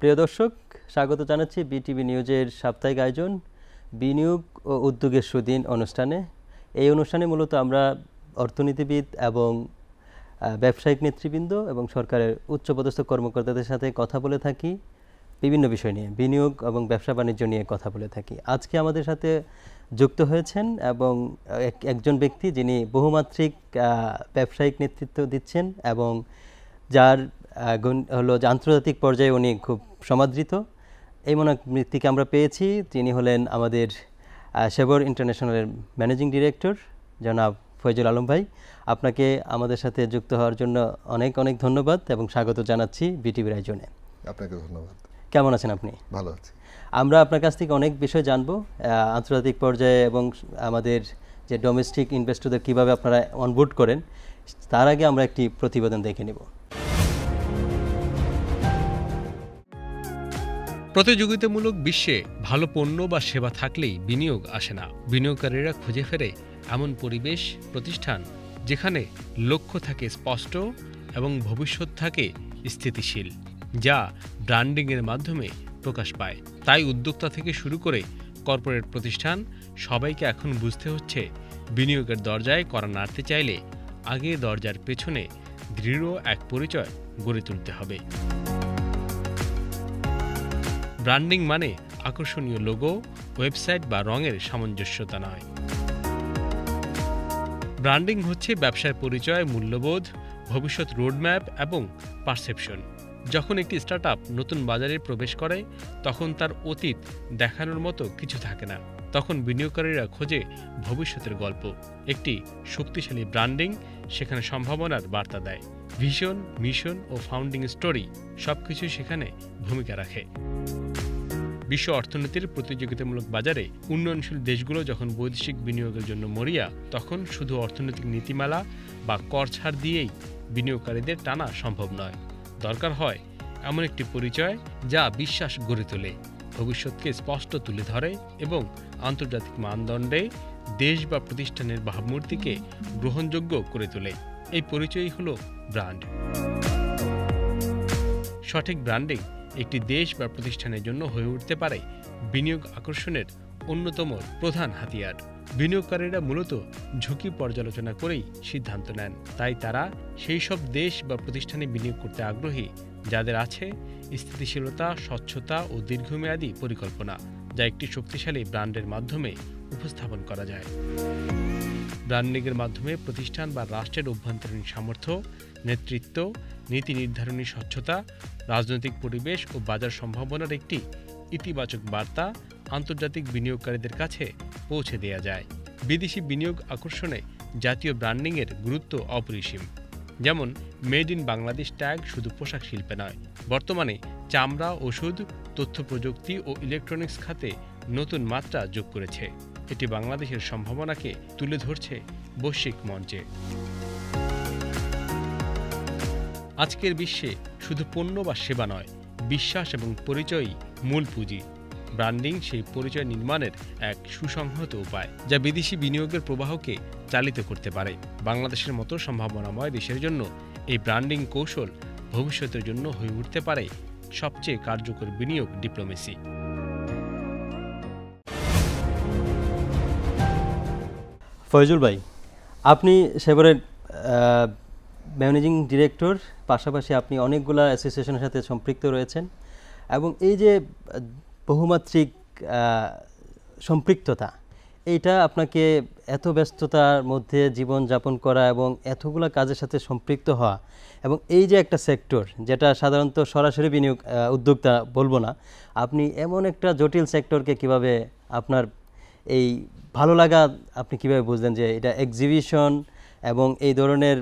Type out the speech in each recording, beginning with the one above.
প্রিয় দর্শক, স্বাগত জানাচ্ছি বিটিভি নিউজের সাপ্তাহিক আয়োজন বিনিয়োগ ও উদ্যোগের সুদিন অনুষ্ঠানে। এই অনুষ্ঠানে মূলত আমরা অর্থনীতিবিদ এবং ব্যবসায়িক নেতৃবৃন্দ এবং সরকারের উচ্চপদস্থ কর্মকর্তাদের সাথে কথা বলে থাকি বিভিন্ন বিষয় নিয়ে, বিনিয়োগ এবং ব্যবসা বাণিজ্য নিয়ে কথা বলে থাকি। আজকে আমাদের সাথে যুক্ত হয়েছেন এবং একজন ব্যক্তি যিনি বহুমাত্রিক ব্যবসায়িক নেতৃত্ব দিচ্ছেন এবং যার হলো যে আন্তর্জাতিক পর্যায়ে উনি খুব সমাদৃত। এই মনে ব্যক্তিকে আমরা পেয়েছি, তিনি হলেন আমাদের সেবর ইন্টারন্যাশনালের ম্যানেজিং ডিরেক্টর জনাব ফয়জুল আলম ভাই। আপনাকে আমাদের সাথে যুক্ত হওয়ার জন্য অনেক অনেক ধন্যবাদ এবং স্বাগত জানাচ্ছি বিটিভির আয়োজনে। আপনাকে ধন্যবাদ। কেমন আছেন আপনি? ভালো আছি। আমরা আপনার কাছ থেকে অনেক বিষয় জানবো আন্তর্জাতিক পর্যায়ে এবং আমাদের যে ডোমেস্টিক ইনভেস্টরদের কীভাবে আপনারা অনবোর্ড করেন। তার আগে আমরা একটি প্রতিবেদন দেখে নেব। প্রতিযোগিতামূলক বিশ্বে ভালো পণ্য বা সেবা থাকলেই বিনিয়োগ আসে না। বিনিয়োগকারীরা খুঁজে ফেরে এমন পরিবেশ, প্রতিষ্ঠান যেখানে লক্ষ্য থাকে স্পষ্ট এবং ভবিষ্যৎ থাকে স্থিতিশীল, যা ব্র্যান্ডিংয়ের মাধ্যমে প্রকাশ পায়। তাই উদ্যোক্তা থেকে শুরু করে কর্পোরেট প্রতিষ্ঠান সবাইকে এখন বুঝতে হচ্ছে বিনিয়োগের দরজায় কড়া নাড়তে চাইলে আগে দরজার পেছনে দৃঢ় এক পরিচয় গড়ে তুলতে হবে। ব্র্যান্ডিং মানে আকর্ষণীয় লোগো, ওয়েবসাইট বা রঙের সামঞ্জস্যতা নয়। ব্র্যান্ডিং হচ্ছে ব্যবসার পরিচয়, মূল্যবোধ, ভবিষ্যৎ রোডম্যাপ এবং পারসেপশন। যখন একটি স্টার্টআপ নতুন বাজারে প্রবেশ করে তখন তার অতীত দেখানোর মতো কিছু থাকে না। তখন বিনিয়োগকারীরা খোঁজে ভবিষ্যতের গল্প। একটি শক্তিশালী ব্র্যান্ডিং সেখানে সম্ভাবনার বার্তা দেয়। ভিশন, মিশন ও ফাউন্ডিং স্টোরি সবকিছু সেখানে ভূমিকা রাখে। বিশ্ব অর্থনীতির প্রতিযোগিতামূলক বাজারে উন্নয়নশীল দেশগুলো যখন বৈদেশিক বিনিয়োগের জন্য মরিয়া, তখন শুধু অর্থনৈতিক নীতিমালা বা কর ছাড় দিয়েই বিনিয়োগকারীদের টানা সম্ভব নয়। দরকার হয় এমন একটি পরিচয় যা বিশ্বাস গড়ে তোলে, ভবিষ্যৎকে স্পষ্ট তুলে ধরে এবং আন্তর্জাতিক মানদণ্ডে দেশ বা প্রতিষ্ঠানের ভাবমূর্তিকে গ্রহণযোগ্য করে তোলে। এই পরিচয়ই হল ব্র্যান্ড। সঠিক ব্র্যান্ডিং একটি দেশ বা প্রতিষ্ঠানের জন্য হয়ে উঠতে পারে বিনিয়োগ আকর্ষণের অন্যতম প্রধান হাতিয়ার। বিনিয়োগকারীরা মূলত ঝুঁকি পর্যালোচনা করেই সিদ্ধান্ত নেন। তাই তারা সেই সব দেশ বা প্রতিষ্ঠানে বিনিয়োগ করতে আগ্রহী যাদের আছে স্থিতিশীলতা, স্বচ্ছতা ও দীর্ঘমেয়াদী পরিকল্পনা, যা একটি শক্তিশালী ব্র্যান্ডের মাধ্যমে উপস্থাপন করা যায়। ব্র্যান্ডিংয়ের মাধ্যমে প্রতিষ্ঠান বা রাষ্ট্রের অভ্যন্তরীণ সামর্থ্য, নেতৃত্ব, নীতি নির্ধারণী স্বচ্ছতা, রাজনৈতিক পরিবেশ ও বাজার সম্ভাবনার একটি ইতিবাচক বার্তা আন্তর্জাতিক বিনিয়োগকারীদের কাছে পৌঁছে দেয়া যায়। বিদেশি বিনিয়োগ আকর্ষণে জাতীয় ব্র্যান্ডিংয়ের গুরুত্ব অপরিসীম। যেমন মেড ইন বাংলাদেশ ট্যাগ শুধু পোশাক শিল্পে নয়, বর্তমানে চামড়া, ওষুধ, তথ্য প্রযুক্তি ও ইলেকট্রনিক্স খাতে নতুন মাত্রা যোগ করেছে। এটি বাংলাদেশের সম্ভাবনাকে তুলে ধরছে বৈশ্বিক মঞ্চে। আজকের বিশ্বে শুধু পণ্য বা সেবা নয়, বিশ্বাস এবং পরিচয়ই মূল পুঁজি। ব্র্যান্ডিং সেই পরিচয় নির্মাণের এক সুসংহত উপায়, যা বিদেশি বিনিয়োগের প্রবাহকে চালিত করতে পারে। বাংলাদেশের মতো সম্ভাবনাময় দেশের জন্য এই ব্র্যান্ডিং কৌশল ভবিষ্যতের জন্য হয়ে উঠতে পারে সবচেয়ে কার্যকর বিনিয়োগ ডিপ্লোমেসি। ফয়জুল ভাই, আপনি সেবরের ম্যানেজিং ডিরেক্টর, পাশাপাশি আপনি অনেকগুলো অ্যাসোসিয়েশনের সাথে সম্পৃক্ত রয়েছেন এবং এই যে বহুমাত্রিক সম্পৃক্ততা, এইটা আপনাকে এত ব্যস্ততার মধ্যে জীবন যাপন করা এবং এতগুলো কাজের সাথে সম্পৃক্ত হওয়া এবং এই যে একটা সেক্টর যেটা সাধারণত সরাসরি বিনিয়োগ উদ্যোক্তা বলবো না, আপনি এমন একটা জটিল সেক্টরকে কিভাবে আপনার এই ভালো লাগা আপনি কিভাবে বুঝলেন যে এটা এক্সিবিশন এবং এই ধরনের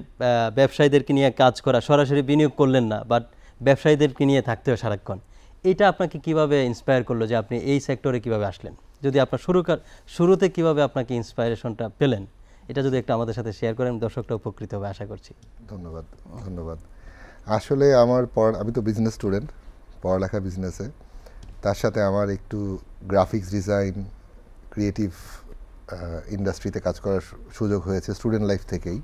ব্যবসায়ীদেরকে নিয়ে কাজ করা, সরাসরি বিনিয়োগ করলেন না বাট ব্যবসায়ীদেরকে নিয়ে থাকতে হয় সারাক্ষণ, এটা আপনাকে কিভাবে ইন্সপায়ার করলো যে আপনি এই সেক্টরে কিভাবে আসলেন? যদি আপনার শুরুতে কিভাবে আপনাকে ইন্সপায়ারেশনটা পেলেন, এটা যদি একটু আমাদের সাথে শেয়ার করেন, দর্শকরা উপকৃত হবে আশা করছি। ধন্যবাদ। আসলে আমি তো বিজনেস স্টুডেন্ট, পড়ালেখা বিজনেসে, তার সাথে আমার একটু গ্রাফিক্স ডিজাইন, ক্রিয়েটিভ ইন্ডাস্ট্রিতে কাজ করার সুযোগ হয়েছে স্টুডেন্ট লাইফ থেকেই।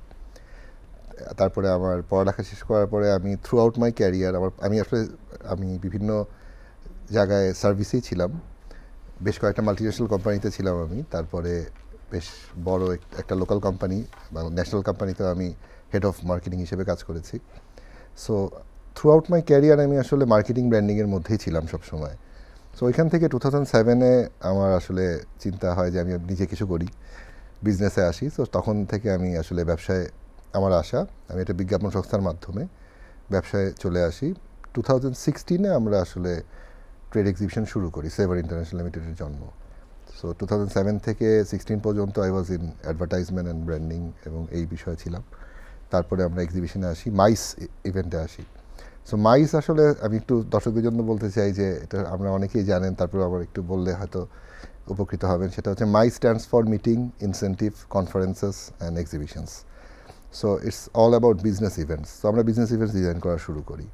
তারপরে আমার পড়ালেখা শেষ করার পরে আমি থ্রু আউট মাই ক্যারিয়ার আমি বিভিন্ন জায়গায় সার্ভিসেই ছিলাম, বেশ কয়েকটা মাল্টিন্যাশনাল কোম্পানিতে ছিলাম আমি, তারপরে বেশ বড় একটা লোকাল কোম্পানি বা ন্যাশনাল কোম্পানিতেও আমি হেড অফ মার্কেটিং হিসেবে কাজ করেছি। So through out my career আমি আসলে মার্কেটিং ব্র্যান্ডিংয়ের মধ্যেই ছিলাম সবসময়। সো ওইখান থেকে 2007-এ আমার আসলে চিন্তা হয় যে আমি নিজে কিছু করি, বিজনেসে আসি। সো তখন থেকে আমি আসলে ব্যবসায় আমার আশা, আমি একটা বিজ্ঞাপন সংস্থার মাধ্যমে ব্যবসায় চলে আসি। 2016-এ আমরা আসলে ট্রেড এক্সিবিশন শুরু করি সেভার ইন্টারন্যাশনাল লিমিটেডের জন্য। সো 2007 থেকে 16 পর্যন্ত I was in advertisement and branding এবং এই বিষয়ে ছিলাম। তারপরে আমরা এক্সিবিশনে আসি, মাইস ইভেন্টে আসি। সো মাইস আসলে আমি একটু দর্শকদের জন্য বলতে চাই যে এটা আমরা অনেকেই জানেন, তারপরে আবার একটু বললে হয়তো উপকৃত হবেন। সেটা হচ্ছে MICE stands for meeting, incentive, conferences and exhibitions. So it's all about business events. তো আমরা বিজনেস ইভেন্টস ডিজাইন করা শুরু করি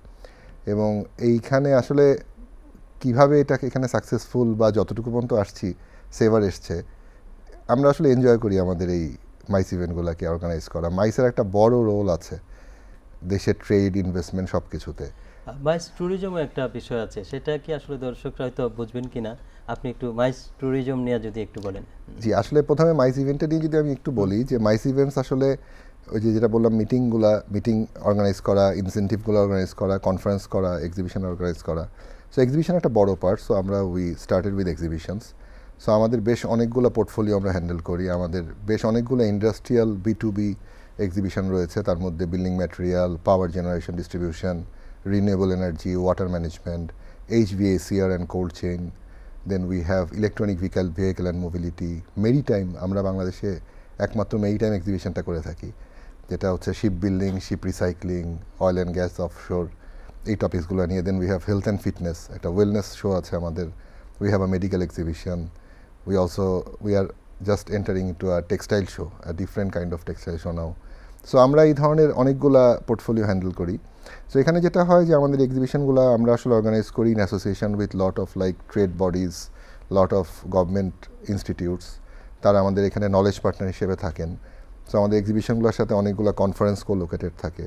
এবং এইখানে আসলে কীভাবে এটাকে এখানে সাকসেসফুল বা যতটুকু পর্যন্ত আসছি, সেভার এসছে, আমরা আসলে এনজয় করি আমাদের এই মাইস ইভেন্টগুলোকে অর্গানাইজ করা। মাইসের একটা বড় রোল আছে দেশের ট্রেড, ইনভেস্টমেন্ট সব কিছুতে। মাইস ট্যুরিজমও একটা বিষয় আছে, সেটা কি আসলে দর্শকরা হয়তো বুঝবেন কিনা, আপনি একটু মাইস ট্যুরিজম নিয়ে যদি একটু বলেন। জি, আসলে প্রথমে মাইস ইভেন্টটা নিয়ে যদি আমি একটু বলি, যে মাইস ইভেন্টস আসলে ওই যেটা বললাম, মিটিং অর্গানাইজ করা, ইনসেন্টিভগুলো অর্গানাইজ করা, কনফারেন্স করা, এক্সিবিশন অর্গানাইজ করা। সো এক্সিবিশন একটা বড় পার্ট। সো আমরা স্টার্টেড উইথ এক্সিবিশনস। সো আমাদের বেশ অনেকগুলো পোর্টফোলিও আমরা হ্যান্ডেল করি। আমাদের বেশ অনেকগুলো ইন্ডাস্ট্রিয়াল B2B এক্সিবিশন রয়েছে, তার মধ্যে building material, power generation, distribution, renewable energy, water management, HVACR and cold chain. Then we have electronic vehicle and mobility, maritime. আমরা বাংলাদেশে একমাত্র মেরিটাইম এক্সিবিশনটা করে থাকি, যেটা হচ্ছে ship building, ship recycling, oil and gas, offshore, এই টপিকসগুলো নিয়ে। Then we have health and fitness, একটা ওয়েলনেস শো আছে আমাদের। We have a medical exhibition. We are just entering into a textile show, a different kind of textile show now. So আমরা এই ধরনের অনেকগুলা পোর্টফোলিও হ্যান্ডেল করি। So এখানে যেটা হয় যে আমাদের এক্সিবিশনগুলো আমরা আসলে অর্গানাইজ করি in association with lot of like trade bodies, lot of government institutes. তারা আমাদের এখানে নলেজ পার্টনার হিসেবে থাকেন। সো আমাদের এক্সিবিশনগুলোর সাথে অনেকগুলো কনফারেন্স লোকেটেড থাকে।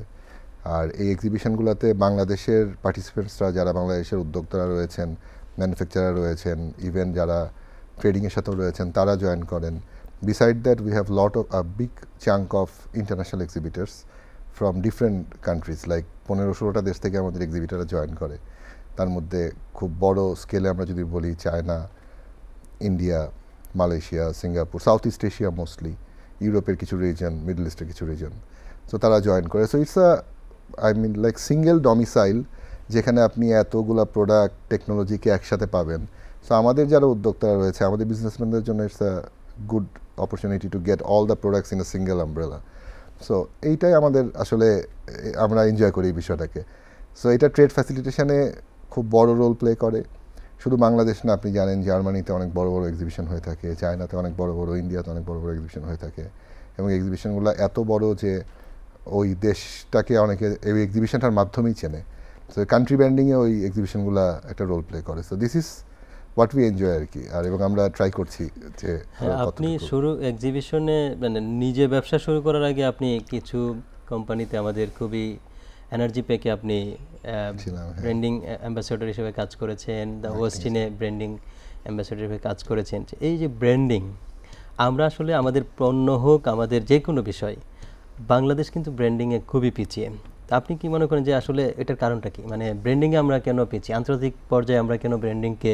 আর এই এক্সিবিশনগুলোতে বাংলাদেশের পার্টিসিপেন্টসরা, যারা বাংলাদেশের উদ্যোক্তারা রয়েছেন, ম্যানুফ্যাকচারার রয়েছেন, ইভেন যারা ট্রেডিংয়ের সাথেও রয়েছেন, তারা জয়েন করেন। Beside that we have lot of a big chunk of international exhibitors from different countries, like 15-16টা দেশ থেকে আমাদের এক্সিবিটাররা জয়েন করে। তার মধ্যে খুব বড় স্কেলে আমরা যদি বলি, China, India, Malaysia, Singapore, south east Asia mostly, ইউরোপের কিছু রিজন, মিডল ইস্টের কিছু রিজন। সো তারা জয়েন করে। So it's like single domicile, যেখানে আপনি এতগুলা প্রোডাক্ট, টেকনোলজিকে একসাথে পাবেন। সো আমাদের যারা উদ্যোক্তারা রয়েছে, আমাদের বিজনেসম্যানদের জন্য it's a good opportunity to get all the products in a single umbrella. So এইটাই আমাদের আসলে, আমরা এনজয় করি এই বিষয়টাকে। সো এটা ট্রেড ফ্যাসিলিটেশনে খুব বড় রোল প্লে করে। শুধু বাংলাদেশ না, আপনি জানেন জার্মানিতে অনেক বড় বড় এক্সিবিশন হয়ে থাকে, চায়নাতে অনেক বড় বড়, ইন্ডিয়াতে অনেক বড় বড় এক্সিবিশন হয়ে থাকে। এবং এক্সিবিশনগুলো এত বড় যে ওই দেশটাকে অনেকে এই এক্সিবিশনটার মাধ্যমেই চেনে। সো কান্ট্রি ব্র্যান্ডিংয়ে ওই এক্সিবিশনগুলো একটা রোল প্লে করে। So this is what we enjoy আর কি। আর এবং আমরা ট্রাই করছি যে আপনি শুরু এক্সিবিশনে মানে নিজে ব্যবসা শুরু করার আগে আপনি কিছু কোম্পানিতে আমাদের খুবই এনার্জি পেকে আপনি ব্র্যান্ডিং অ্যাম্বাসেডর হিসেবে কাজ করেছেন, দ্য ওয়েস্টিনে ব্র্যান্ডিং অ্যাম্বাসেডর হিসেবে কাজ করেছেন। এই যে ব্র্যান্ডিং, আমরা আসলে আমাদের পণ্য হোক, আমাদের যে কোনো বিষয়, বাংলাদেশ কিন্তু ব্র্যান্ডিংয়ে খুবই পিছিয়ে। তা আপনি কি মনে করেন যে আসলে এটার কারণটা কি? মানে ব্র্যান্ডিংয়ে আমরা কেন পিছিয়ে, আন্তর্জাতিক পর্যায়ে আমরা কেন ব্র্যান্ডিংকে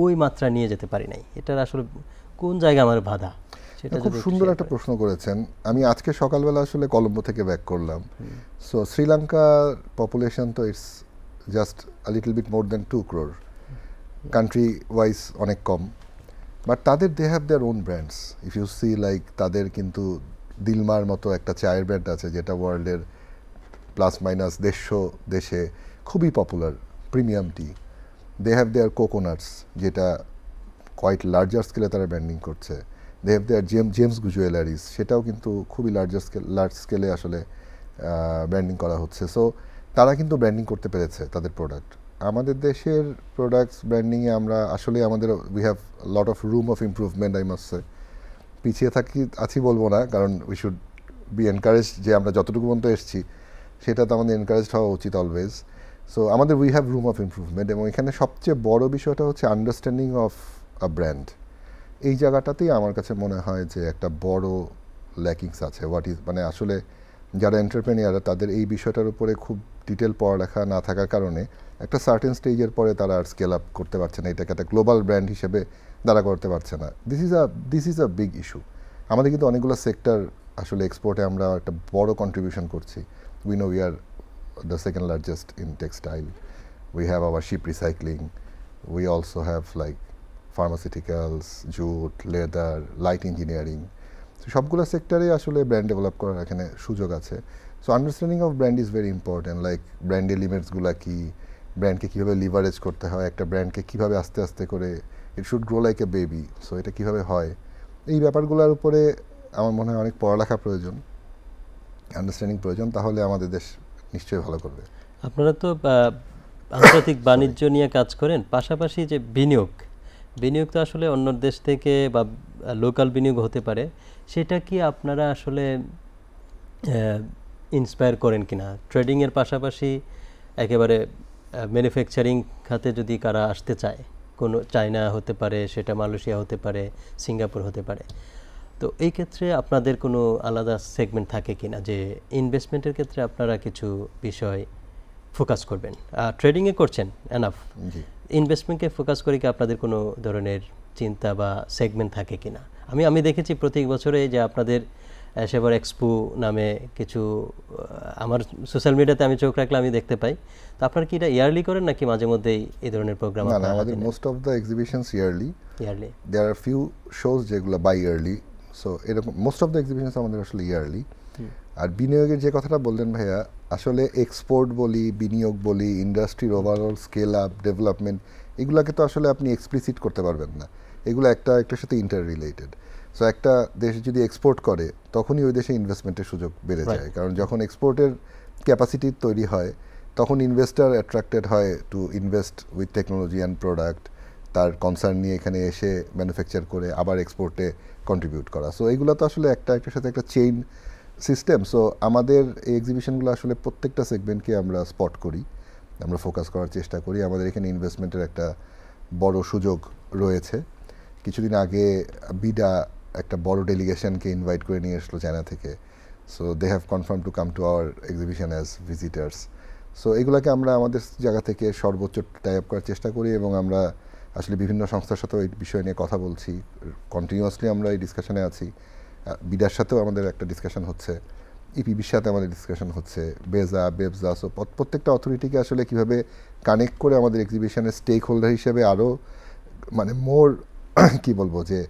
ওই মাত্রা নিয়ে যেতে পারি নাই? এটার আসলে কোন জায়গায় আমার বাধা? সেটা খুব সুন্দর একটা প্রশ্ন করেছেন। আমি আজকে সকালবেলা আসলে কলম্বো থেকে ব্যাক করলাম। সো শ্রীলঙ্কার পপুলেশন তো it's just a little bit more than 2 crore, country wise অনেক কম। বাট তাদের they have their own brands. If you see like, তাদের কিন্তু দিলমার মতো একটা চায়ের ব্র্যান্ড আছে, যেটা ওয়ার্ল্ডের প্লাস মাইনাস 150 দেশে খুবই popular, premium tea. They have their coconuts, যেটা কোয়াইট লার্জার স্কেলে তারা ব্র্যান্ডিং করছে। They have their gems jewelleries, সেটাও কিন্তু খুবই লার্জ স্কেলে আসলে ব্র্যান্ডিং করা হচ্ছে। সো তারা কিন্তু ব্র্যান্ডিং করতে পেরেছে তাদের প্রোডাক্ট। আমাদের দেশের প্রোডাক্টস ব্র্যান্ডিংয়ে আমরা আসলে we have lot of room of improvement, I must সে। পিছিয়ে আছি বলবো না, কারণ উই শুড বি এনকারেজ যে আমরা যতটুকু পর্যন্ত এসেছি সেটা তো আমাদের এনকারেজড হওয়া উচিত অলওয়েজ। সো আমাদের we have room of improvement, এবং এখানে সবচেয়ে বড় বিষয়টা হচ্ছে আন্ডারস্ট্যান্ডিং অফ আ ব্র্যান্ড। এই জায়গাটাতেই আমার কাছে মনে হয় যে একটা বড় ল্যাকিংস আছে। হোয়াট ইজ মানে আসলে যারা এন্টারপ্রেনিয়াররা তাদের এই বিষয়টার উপরে খুব ডিটেল পড়ালেখা না থাকার কারণে একটা সার্টেন স্টেজের পরে তারা আর স্কেল আপ করতে পারছে না, এটাকে একটা গ্লোবাল ব্র্যান্ড হিসেবে দাঁড়া করতে পারছে না। This is a big issue. আমাদের কিন্তু অনেকগুলো সেক্টর আসলে এক্সপোর্টে আমরা একটা বড় কন্ট্রিবিউশন করছি। We know we are the second largest in textile. We have our ship recycling. We also have like pharmaceuticals, jute, leather, light engineering. So সবগুলো সেক্টরে আসলে ব্র্যান্ড ডেভেলপ করার এখানে সুযোগ আছে। So understanding of brand is very important, like brand এলিমেন্টসগুলো কি, ব্র্যান্ডকে কীভাবে লিভারেজ করতে হয়, একটা ব্র্যান্ডকে কীভাবে আস্তে আস্তে করে it should grow like a baby, so এটা কীভাবে হয়, এই ব্যাপারগুলোর উপরে আমার মনে হয় অনেক পড়ালেখা প্রয়োজন, আন্ডারস্ট্যান্ডিং প্রয়োজন, তাহলে আমাদের দেশ নিশ্চয়ই ভালো করবে। আপনারা তো আন্তর্জাতিক বাণিজ্য নিয়ে কাজ করেন, পাশাপাশি যে বিনিয়োগ তো আসলে অন্য দেশ থেকে বা লোকাল বিনিয়োগ হতে পারে, সেটা কি আপনারা আসলে ইন্সপায়ার করেন কিনা? ট্রেডিংয়ের পাশাপাশি একেবারে ম্যানুফ্যাকচারিং খাতে যদি কারা আসতে চায়, কোনো চায়না হতে পারে, সেটা মালয়েশিয়া হতে পারে, সিঙ্গাপুর হতে পারে, তো এই ক্ষেত্রে আপনাদের কোনো আলাদা সেগমেন্ট থাকে কিনা যে ইনভেস্টমেন্টের ক্ষেত্রে আপনারা কিছু বিষয় ফোকাস করবেন? ট্রেডিংয়ে করছেন এনাফ, ইনভেস্টমেন্টকে ফোকাস করে কি আপনাদের কোনো ধরনের চিন্তা বা সেগমেন্ট থাকে কিনা? আমি দেখেছি প্রত্যেক বছরে যে আপনাদের সেবার এক্সপো নামে কিছু আমার সোশ্যাল মিডিয়াতে আমি চোখ রাখলে আমি দেখতে পাই। তো আপনারা কি এটা ইয়ারলি করেন নাকি মাঝে মধ্যেই এই ধরনের প্রোগ্রাম? না, আমাদের most of the exhibitions yearly. There are few shows যেগুলো বাই ইয়ারলি, সো এরকম মোস্ট অফ দ্য এক্সিবিশনস আমাদের আসলে ইয়ারলি। আর বিনিয়োগের যে কথাটা বললেন ভাইয়া, আসলে এক্সপোর্ট বলি, বিনিয়োগ বলি, ইন্ডাস্ট্রির ওভারঅল স্কেল আপ ডেভেলপমেন্ট, এগুলোকে তো আসলে আপনি এক্সপ্লিসিট করতে পারবেন না, এগুলো একটার সাথে ইন্টার রিলেটেড। সো একটা দেশ যদি এক্সপোর্ট করে তখনই ওই দেশে ইনভেস্টমেন্টের সুযোগ বেড়ে যায়, কারণ যখন এক্সপোর্টের ক্যাপাসিটি তৈরি হয় তখন ইনভেস্টার অ্যাট্রাক্টেড হয় to invest with technology and product, তার কনসার্ন নিয়ে এখানে এসে ম্যানুফ্যাকচার করে আবার এক্সপোর্টে কন্ট্রিবিউট করা। সো এইগুলো তো আসলে একটার সাথে একটা চেইন সিস্টেম। সো আমাদের এই এক্সিবিশনগুলো আসলে প্রত্যেকটা সেগমেন্টকে আমরা স্পট করি, আমরা ফোকাস করার চেষ্টা করি। আমাদের এখানে ইনভেস্টমেন্টের একটা বড় সুযোগ রয়েছে। কিছুদিন আগে বিডা একটা বড় ডেলিগেশনকে ইনভাইট করে নিয়ে আসলো চায়না থেকে। So they have confirm to come to our exhibition as visitors. So এগুলোকে আমরা আমাদের জায়গা থেকে সর্বোচ্চ টাই আপ করার চেষ্টা করি, এবং আমরা আসলে বিভিন্ন সংস্থার সাথেও এই বিষয় নিয়ে কথা বলছি, কন্টিনিউয়াসলি আমরা এই ডিসকাশনে আছি। বিডার সাথেও আমাদের একটা ডিসকাশন হচ্ছে, ইপিবির সাথে আমাদের ডিসকাশন হচ্ছে, বেবজা। সো প্রত্যেকটা অথরিটিকে আসলে কীভাবে কানেক্ট করে আমাদের এক্সিবিশনের স্টেক হোল্ডার হিসেবে আরও মানে মোর কী বলবো যে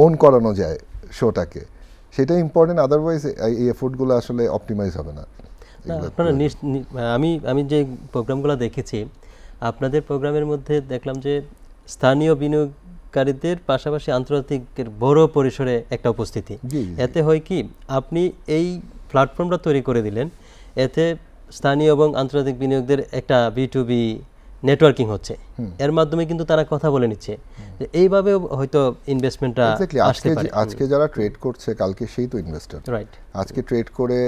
ওন করানো যায় শোটাকে, সেটা ইম্পর্টেন্ট। আদারওয়াইজ এই এফোর্টগুলো আসলে অপটিমাইজ হবে না। আপনারা আমি যে প্রোগ্রামগুলো দেখেছি, আপনাদের প্রোগ্রামের মধ্যে দেখলাম যে স্থানীয় বিনিয়োগকারীদের পাশাপাশি আন্তর্জাতিকের বড় পরিসরে একটা উপস্থিতি। এতে হয় কি, আপনি এই প্ল্যাটফর্মটা তৈরি করে দিলেন, এতে স্থানীয় এবং আন্তর্জাতিক বিনিয়োগদের একটা B2B নেটওয়ার্কিং হচ্ছে, এর মাধ্যমে কিন্তু তারা কথা বলে নিচ্ছে যে এইভাবে হয়তো ইনভেস্টমেন্টটা আসতে পারে। আজকে যারা ট্রেড করছে কালকে সেই তো ইনভেস্টর। রাইট, আজকে ট্রেড করে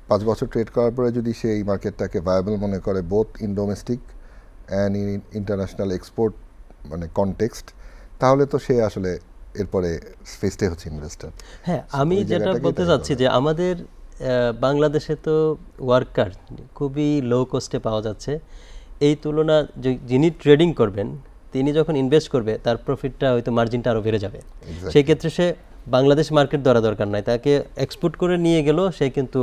5 বছর ট্রেড করার পরে যদি সে এই মার্কেটটাকে ভায়াবল মনে করে both in domestic and in international export মানে কনটেক্সট, তাহলে তো সে আসলে এরপরে ফেস্টে হচ্ছে ইনভেস্টর। হ্যাঁ, আমি যেটা বলতে চাচ্ছি যে আমাদের বাংলাদেশে তো ওয়ার্কার খুবই লো কস্টে পাওয়া যাচ্ছে, এই তুলনা যিনি ট্রেডিং করবেন তিনি যখন ইনভেস্ট করবে তার প্রফিটটা হয়তো মার্জিনটা আরও বেড়ে যাবে। সেই ক্ষেত্রে সে বাংলাদেশ মার্কেট ধরা দরকার নাই, তাকে এক্সপোর্ট করে নিয়ে গেলেও সে কিন্তু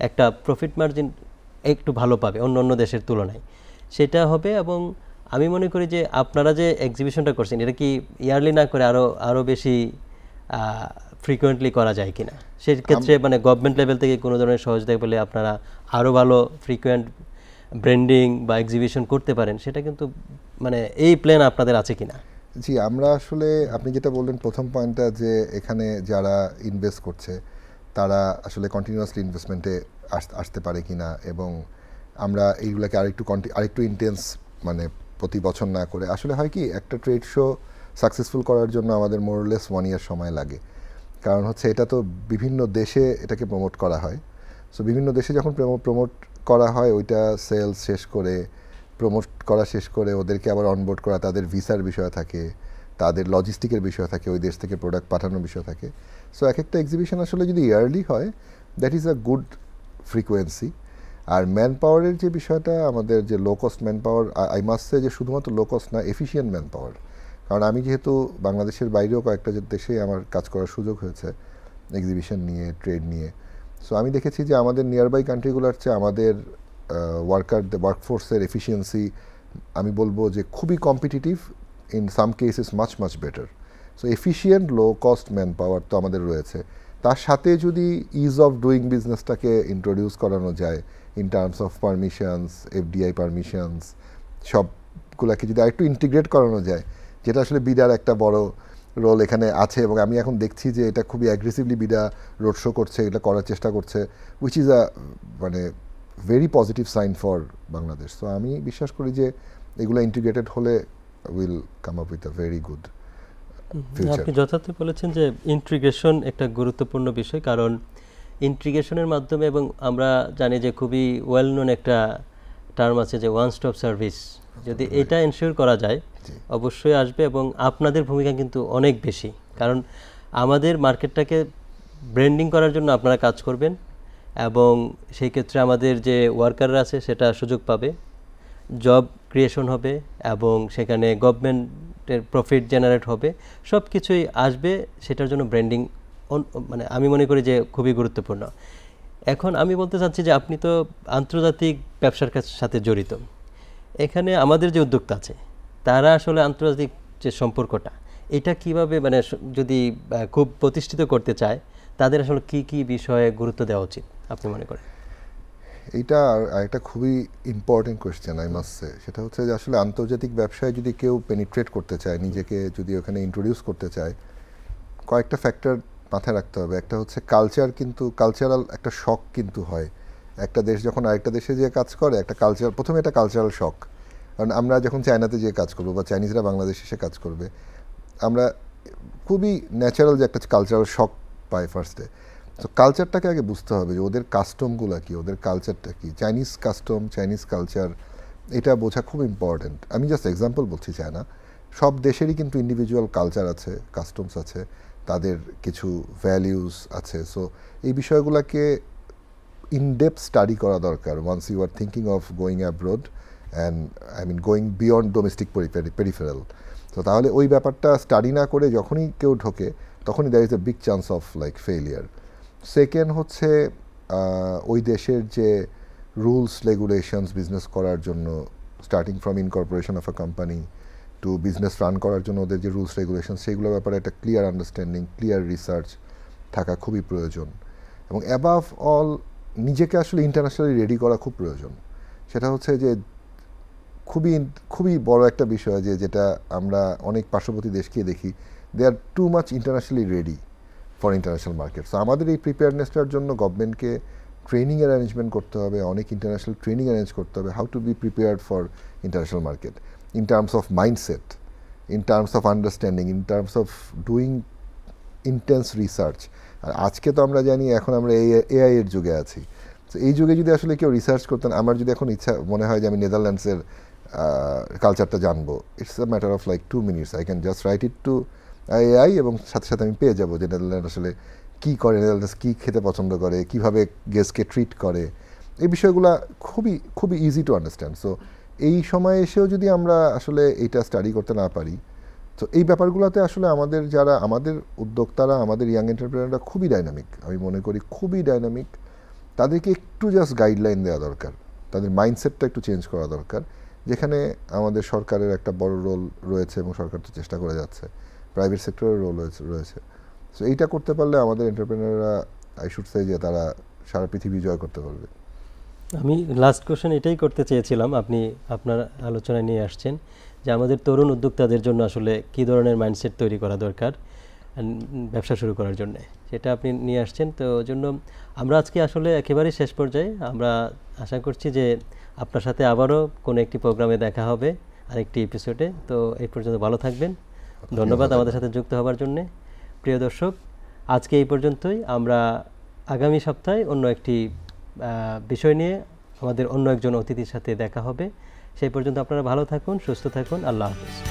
একটা প্রফিট মার্জিন একটু ভালো পাবে অন্য দেশের তুলনায়, সেটা হবে। এবং আমি মনে করি যে আপনারা যে এক্সিবিশনটা করছেন এটা কি ইয়ারলি না করে আরও বেশি ফ্রিকোয়েন্টলি করা যায় কিনা, সেক্ষেত্রে মানে গভর্নমেন্ট লেভেল থেকে কোনো ধরনের সহযোগিতা পেলে আপনারা আরও ভালো ফ্রিকোয়েন্ট ব্র্যান্ডিং বা এক্সিবিশন করতে পারেন, সেটা কিন্তু মানে এই প্ল্যান আপনাদের আছে কিনা? জি, আমরা আসলে আপনি যেটা বললেন প্রথম পয়েন্টটা, যে এখানে যারা ইনভেস্ট করছে তারা আসলে কন্টিনিউয়াসলি ইনভেস্টমেন্টে আসতে পারে কিনা, এবং আমরা এইগুলোকে আরেকটু ইন্টেন্স মানে প্রতি বছর না করে, আসলে হয় কি একটা ট্রেড শো সাকসেসফুল করার জন্য আমাদের মোরলেস 1 ইয়ার সময় লাগে, কারণ হচ্ছে এটা তো বিভিন্ন দেশে এটাকে প্রমোট করা হয়। সো বিভিন্ন দেশে যখন প্রমোট করা হয় ওইটা সেলস শেষ করে প্রমোট করা শেষ করে ওদেরকে আবার অনবোর্ড করা, তাদের ভিসার বিষয় থাকে, তাদের লজিস্টিকের বিষয় থাকে, ওই দেশ থেকে প্রোডাক্ট পাঠানোর বিষয় থাকে। সো এক একটা এক্সিবিশন আসলে যদি ইয়ারলি হয়, that is a good frequency. আর ম্যান পাওয়ারের যে বিষয়টা, আমাদের যে low cost manpower, I must say যে শুধুমাত্র লো কস্ট না, এফিশিয়েন্ট ম্যান পাওয়ার। কারণ আমি যেহেতু বাংলাদেশের বাইরেও কয়েকটা দেশেই আমার কাজ করার সুযোগ হয়েছে এক্সিবিশন নিয়ে, ট্রেড নিয়ে। সো আমি দেখেছি যে আমাদের নিয়ারবাই কান্ট্রিগুলোর চেয়ে আমাদের ওয়ার্কফোর্সের এফিসিয়েন্সি আমি বলবো যে খুবই competitive, in some cases much much better. So efficient low cost man power তো আমাদের রয়েছে, তার সাথে যদি ইজ অফ ডুইং বিজনেসটাকে ইন্ট্রোডিউস করানো যায় in terms of permissions, FDI permissions, সবগুলোকে যদি আরেকটু ইন্টিগ্রেট করানো যায়, যেটা আসলে বিডার একটা বড় রোল এখানে আছে। এবং আমি এখন দেখছি যে এটা খুবই অ্যাগ্রেসিভলি বিডা রোড শো করছে, এটা করার চেষ্টা করছে, উইচ ইজ আ মানে very positive sign for Bangladesh. So আমি বিশ্বাস করি যে এগুলো ইন্টিগ্রেটেড হলে will come up with a very good future. আপনি যথার্থ বলেছেন যে ইন্টিগ্রেশন একটা গুরুত্বপূর্ণ বিষয়, কারণ ইন্টিগ্রেশনের মাধ্যমে, এবং আমরা জানি যে খুবই ওয়েল নোন একটা টার্ম আছে যে ওয়ান স্টপ সার্ভিস, যদি এটা এনশিওর করা যায় অবশ্যই আসবে। এবং আপনাদের ভূমিকা কিন্তু অনেক বেশি, কারণ আমাদের মার্কেটটাকে ব্র্যান্ডিং করার জন্য আপনারা কাজ করবেন, এবং সেই ক্ষেত্রে আমাদের যে ওয়ার্কাররা আছে সেটা সুযোগ পাবে, জব ক্রিয়েশন হবে, এবং সেখানে গভর্নমেন্টের প্রফিট জেনারেট হবে, সব কিছুই আসবে। সেটার জন্য ব্র্যান্ডিং মানে আমি মনে করি যে খুবই গুরুত্বপূর্ণ। এখন আমি বলতে চাচ্ছি যে আপনি তো আন্তর্জাতিক ব্যবসার সাথে জড়িত, এখানে আমাদের যে উদ্যোক্তা আছে তারা আসলে আন্তর্জাতিক যে সম্পর্কটা, এটা কিভাবে মানে যদি খুব প্রতিষ্ঠিত করতে চায়, তাদের আসলে কি কি বিষয়ে গুরুত্ব দেওয়া উচিত আপনি মনে করেন? এইটা একটা খুবই ইম্পর্টেন্ট কোয়েশ্চেন আই মাস্ট সে। সেটা হচ্ছে যে আসলে আন্তর্জাতিক ব্যবসায় যদি কেউ পেনিট্রেট করতে চায়, নিজেকে যদি ওখানে ইন্ট্রোডিউস করতে চায়, কয়েকটা ফ্যাক্টর মাথায় রাখতে হবে। একটা হচ্ছে কালচার, কিন্তু কালচারাল একটা শক কিন্তু হয়। একটা দেশ যখন আরেকটা দেশে যে কাজ করে, একটা কালচার, প্রথমে একটা কালচারাল শক। কারণ আমরা যখন চায়নাতে যে কাজ করবো বা চাইনিজরা বাংলাদেশে এসে কাজ করবে, আমরা খুবই ন্যাচারাল যে একটা কালচারাল শক পাই ফার্স্টে। তো কালচারটাকে আগে বুঝতে হবে যে ওদের কাস্টমগুলো কী, ওদের কালচারটা কী, চাইনিজ কাস্টম, চাইনিজ কালচার, এটা বোঝা খুব ইম্পর্ট্যান্ট। আমি জাস্ট এক্সাম্পল বলছি, চায়না, সব দেশেরই কিন্তু ইন্ডিভিজুয়াল কালচার আছে, কাস্টমস আছে, তাদের কিছু ভ্যালিউস আছে। সো এই বিষয়গুলোকে ইনডেপথ স্টাডি করা দরকার once you are thinking of going abroad, and I mean going beyond domestic peripheral. তো তাহলে ওই ব্যাপারটা স্টাডি না করে যখনই কেউ ঢোকে, তখনই there is a big chance of like failure. Second হচ্ছে ওই দেশের যে রুলস রেগুলেশনস বিজনেস করার জন্য, starting from incorporation of a company to business run করার জন্য ওদের যে রুলস রেগুলেশন, সেইগুলোর ব্যাপারে একটা ক্লিয়ার আন্ডারস্ট্যান্ডিং, ক্লিয়ার রিসার্চ থাকা খুবই প্রয়োজন। এবং অ্যাবাভ অল নিজেকে আসলে ইন্টারন্যাশনালি রেডি করা খুব প্রয়োজন। সেটা হচ্ছে যে খুবই বড় একটা বিষয়, যেটা আমরা অনেক পার্শ্ববর্তী দেশকে দেখি, they are too much internationally ready for international market. So আমাদের এই প্রিপেয়ারনেসটার জন্য গভর্নমেন্টকে ট্রেনিংয়ের অ্যারেঞ্জমেন্ট করতে হবে, অনেক ইন্টারন্যাশনাল ট্রেনিং অ্যারেঞ্জ করতে হবে, how to be prepared for international market in terms of mindset, in terms of understanding, in terms of doing intense research. আর আজকে তো আমরা জানি এখন আমরা এআই এর যুগে আছি। তো এই যুগে যদি আসলে কেউ রিসার্চ করতেন, আমার যদি এখন ইচ্ছা মনে হয় যে আমি নেদারল্যান্ডসের কালচারটা জানবো, it's a matter of like 2 minutes, I can just write it to AI, এবং সাথে সাথে আমি পেয়ে যাবো যে নেদারল্যান্ড আসলে কী করে, নেদারল্যান্ডস কী খেতে পছন্দ করে, কীভাবে গেস্টকে ট্রিট করে, এই বিষয়গুলো খুবই ইজি টু আন্ডারস্ট্যান্ড। সো এই সময় এসেও যদি আমরা আসলে এইটা স্টাডি করতে না পারি, তো এই ব্যাপারগুলোতে আসলে আমাদের উদ্যোক্তারা, আমাদের ইয়াং এন্টারপ্রেনাররা খুবই ডাইনামিক, আমি মনে করি খুবই ডাইনামিক। তাদেরকে একটু জাস্ট গাইডলাইন দেওয়া দরকার, তাদের মাইন্ডসেটটা একটু চেঞ্জ করা দরকার, যেখানে আমাদের সরকারের একটা বড় রোল রয়েছে এবং সরকার তো চেষ্টা করে যাচ্ছে, প্রাইভেট সেক্টরের রোল রয়েছে। সো এইটা করতে পারলে আমাদের এন্টারপ্রেনাররা, আই শুড সে, যে তারা সারা পৃথিবী জয় করতে পারবে। আমি লাস্ট কোশ্চেন এটাই করতে চেয়েছিলাম, আপনি আপনার আলোচনায় নিয়ে আসছেন যে আমাদের তরুণ উদ্যোক্তাদের জন্য আসলে কী ধরনের মাইন্ডসেট তৈরি করা দরকার ব্যবসা শুরু করার জন্য, সেটা আপনি নিয়ে আসছেন। তো ওই জন্য আমরা আজকে আসলে একেবারেই শেষ পর্যায়ে, আমরা আশা করছি যে আপনার সাথে আবারও কোনো একটি প্রোগ্রামে দেখা হবে, আরেকটি এপিসোডে। তো এই পর্যন্ত ভালো থাকবেন, ধন্যবাদ আমাদের সাথে যুক্ত হওয়ার জন্যে। প্রিয় দর্শক, আজকে এই পর্যন্তই। আমরা আগামী সপ্তাহে অন্য একটি বিষয় নিয়ে আমাদের অন্য একজন অতিথির সাথে দেখা হবে। সেই পর্যন্ত আপনারা ভালো থাকুন, সুস্থ থাকুন। আল্লাহ হাফেজ।